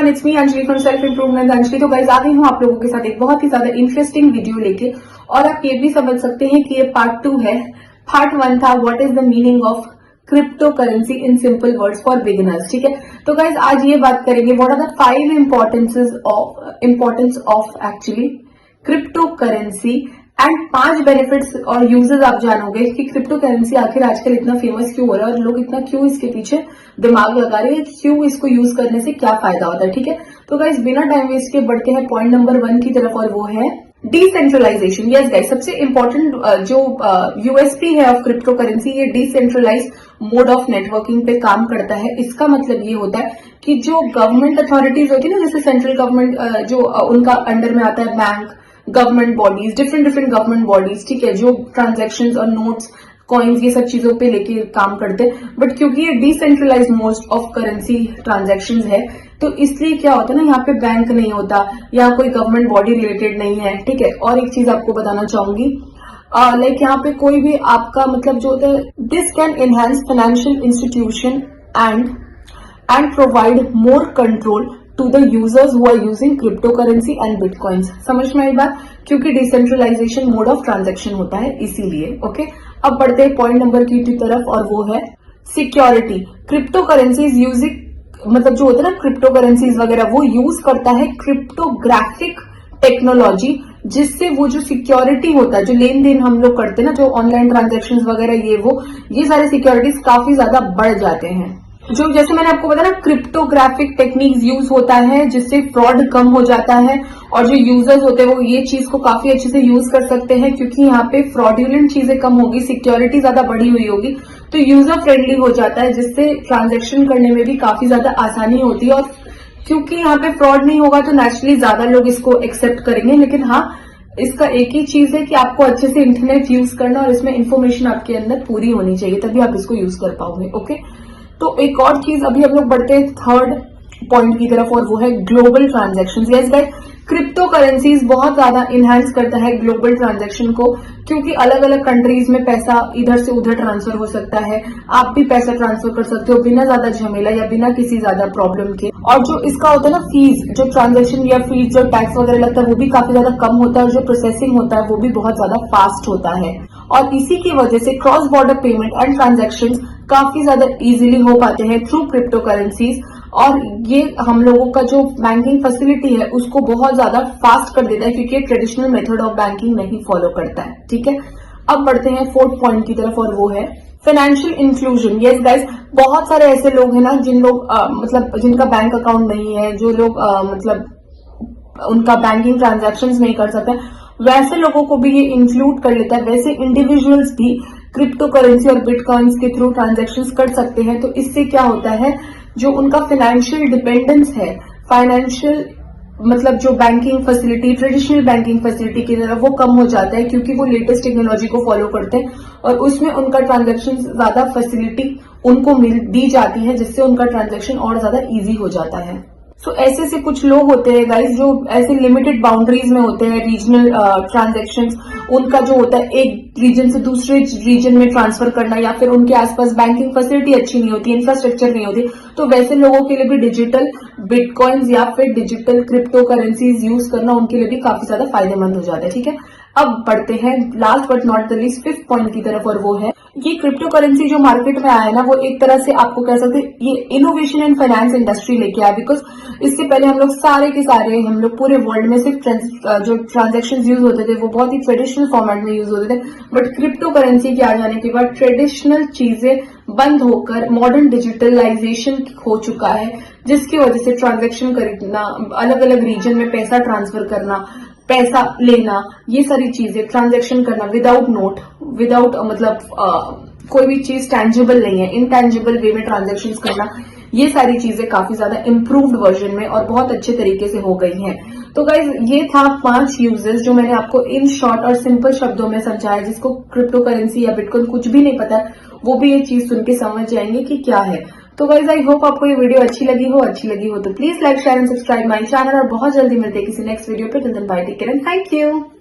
Everyone, it's me Anjali from self improvement Anjali. तो guys, आ गई हूँ आप लोगों के साथ एक बहुत ही ज्यादा इंटरेस्टिंग वीडियो लेके, और आप ये भी समझ सकते हैं कि ये पार्ट 2 है। पार्ट 1 था what is the meaning of crypto currency in simple words for beginners. ठीक है, तो गाइस आज ये बात करेंगे what are the 5 importance of actually crypto currency and 5 benefits और यूजेस आप जानोगे कि क्रिप्टो करेंसी आखिर आजकल इतना फेमस क्यों हो रहा है और लोग इतना क्यों इसके पीछे दिमाग लगा रहे हैं, क्यों इसको यूज करने से क्या फायदा होता है। ठीक है, तो गाइस बिना टाइम वेस्ट के बढ़ते हैं पॉइंट नंबर 1 की तरफ, और वो है डिसेंट्रलाइजेशन। यस गाइस, सबसे इंपॉर्टेंट जो यूएसपी है ऑफ क्रिप्टो करेंसी, ये डिसेंट्रलाइज मोड ऑफ नेटवर्किंग पे काम करता है। इसका मतलब ये होता है कि जो गवर्नमेंट अथॉरिटीज होती है ना, जैसे सेंट्रल गवर्नमेंट जो उनका अंडर में आता है bank, government bodies, different government bodies, ठीक है, जो ट्रांजैक्शंस और नोट्स, कॉइन्स, ये सब चीजों पे लेके काम करते हैं। बट क्योंकि ये decentralise mode of currency transactions है, तो इसलिए क्या होता है ना, यहाँ पे बैंक नहीं होता, यहाँ कोई गवर्नमेंट बॉडी रिलेटेड नहीं है। ठीक है, और एक चीज आपको बताना चाहूंगी, लाइक यहाँ पे कोई भी आपका मतलब जो होता है, this can enhance financial institution and provide more control to the users who are using crypto currency and bitcoins. समझ में आई बात? क्योंकि डिसेंट्रलाइजेशन मोड ऑफ ट्रांजैक्शन होता है इसीलिए। ओके, अब बढ़ते हैं पॉइंट नंबर की तरफ, और वो है सिक्योरिटी। क्रिप्टो करेंसीज यूजिंग, मतलब जो होता है ना क्रिप्टो करेंसीज वगैरह, वो यूज करता है क्रिप्टोग्राफिक टेक्नोलॉजी, जिससे वो जो सिक्योरिटी होता है, जो लेन देन हम लोग करते हैं ना, जो ऑनलाइन ट्रांजैक्शंस वगैरह, ये सारे सिक्योरिटीज काफी ज्यादा बढ़ जाते हैं। जो जैसे मैंने आपको बताया ना, क्रिप्टोग्राफिक टेक्निक्स यूज होता है जिससे फ्रॉड कम हो जाता है, और जो यूजर्स होते हैं वो ये चीज को काफी अच्छे से यूज कर सकते हैं, क्योंकि यहाँ पे फ्रॉडुलेंट चीजें कम होगी, सिक्योरिटी ज्यादा बढ़ी हुई होगी, तो यूजर फ्रेंडली हो जाता है, जिससे ट्रांजैक्शन करने में भी काफी ज्यादा आसानी होती है। और क्योंकि यहाँ पे फ्रॉड नहीं होगा तो नेचुरली ज्यादा लोग इसको एक्सेप्ट करेंगे। लेकिन हाँ, इसका एक ही चीज है कि आपको अच्छे से इंटरनेट यूज करना, और इसमें इंफॉर्मेशन आपके अंदर पूरी होनी चाहिए, तभी आप इसको यूज कर पाओगे। ओके, तो एक और चीज, अभी हम लोग बढ़ते हैं थर्ड पॉइंट की तरफ, और वो है global transactions. Yes guys, crypto currencies बहुत ज्यादा इनहैंस करता है ग्लोबल ट्रांजैक्शन को, क्योंकि अलग अलग कंट्रीज में पैसा इधर से उधर ट्रांसफर हो सकता है। आप भी पैसा ट्रांसफर कर सकते हो बिना ज्यादा झमेला या बिना किसी ज्यादा प्रॉब्लम के। और जो इसका होता है ना फीस, जो ट्रांजैक्शन या फीस, जो टैक्स वगैरह लगता है, वो भी काफी ज्यादा कम होता है, और जो प्रोसेसिंग होता है वो भी बहुत ज्यादा फास्ट होता है। और इसी की वजह से cross border payment and transactions काफी ज्यादा इजीली हो पाते हैं थ्रू क्रिप्टो करेंसीज, और ये हम लोगों का जो बैंकिंग फैसिलिटी है उसको बहुत ज्यादा फास्ट कर देता है, क्योंकि ये ट्रेडिशनल मेथड ऑफ बैंकिंग नहीं फॉलो करता है। ठीक है, अब बढ़ते हैं फोर्थ पॉइंट की तरफ, और वो है फाइनेंशियल इंक्लूजन। यस गाइस, बहुत सारे ऐसे लोग हैं ना जिन लोग मतलब जिनका बैंक अकाउंट नहीं है, जो लोग मतलब उनका बैंकिंग ट्रांजैक्शंस नहीं कर सकते, वैसे लोगों को भी ये इंक्लूड कर लेता है। वैसे इंडिविजुअल्स भी क्रिप्टो करेंसी और बिटकॉइंस के थ्रू ट्रांजैक्शंस कर सकते हैं। तो इससे क्या होता है, जो उनका फाइनेंशियल डिपेंडेंस है, फाइनेंशियल मतलब जो banking facility, traditional banking facility की तरह, वो कम हो जाता है, क्योंकि वो लेटेस्ट टेक्नोलॉजी को फॉलो करते हैं, और उसमें उनका ट्रांजैक्शन ज्यादा फैसिलिटी उनको दी जाती है, जिससे उनका ट्रांजैक्शन और ज्यादा इजी हो जाता है। सो ऐसे से कुछ लोग होते हैं गाइस, जो ऐसे लिमिटेड बाउंड्रीज में होते हैं, रीजनल ट्रांजैक्शंस, उनका जो होता है एक रीजन से दूसरे रीजन में ट्रांसफर करना, या फिर उनके आसपास बैंकिंग फैसिलिटी अच्छी नहीं होती, इंफ्रास्ट्रक्चर नहीं होती, तो वैसे लोगों के लिए भी डिजिटल बिटकॉइंस या फिर डिजिटल क्रिप्टो करेंसीज यूज करना उनके लिए भी काफी ज्यादा फायदेमंद हो जाता है। ठीक है, अब बढ़ते हैं last but not the least fifth point की तरफ, और वो है ये क्रिप्टो करेंसी जो मार्केट में आया है ना, वो एक तरह से आपको कह सकते हैं ये इनोवेशन एंड फाइनेंस इंडस्ट्री लेके आया। बिकॉज इससे पहले हम लोग सारे के सारे, हम लोग पूरे वर्ल्ड में सिर्फ जो ट्रांजैक्शंस यूज होते थे वो बहुत ही ट्रेडिशनल फॉर्मेट में यूज होते थे, बट क्रिप्टो करेंसी के आ जाने के बाद ट्रेडिशनल चीजें बंद होकर मॉडर्न डिजिटलाइजेशन हो चुका है, जिसकी वजह से ट्रांजैक्शन करना, अलग अलग रीजन में पैसा ट्रांसफर करना, पैसा लेना, ये सारी चीजें ट्रांजैक्शन करना विदाउट नोट, विदाउट मतलब कोई भी चीज टैंजिबल नहीं है, इनटैंजिबल वे में ट्रांजैक्शंस करना, ये सारी चीजें काफी ज्यादा इम्प्रूव्ड वर्जन में और बहुत अच्छे तरीके से हो गई हैं। तो गाइज, ये था 5 यूजेस जो मैंने आपको इन शॉर्ट और सिंपल शब्दों में समझाया। जिसको क्रिप्टो करेंसी या बिटकॉइन कुछ भी नहीं पता है, वो भी ये चीज सुन के समझ जाएंगे कि क्या है। तो गाइज, आई होप आपको ये वीडियो अच्छी लगी हो तो please like, share and subscribe my channel, और बहुत जल्दी मिलते हैं किसी नेक्स्ट वीडियो पे। Till then bye, take care and thank you.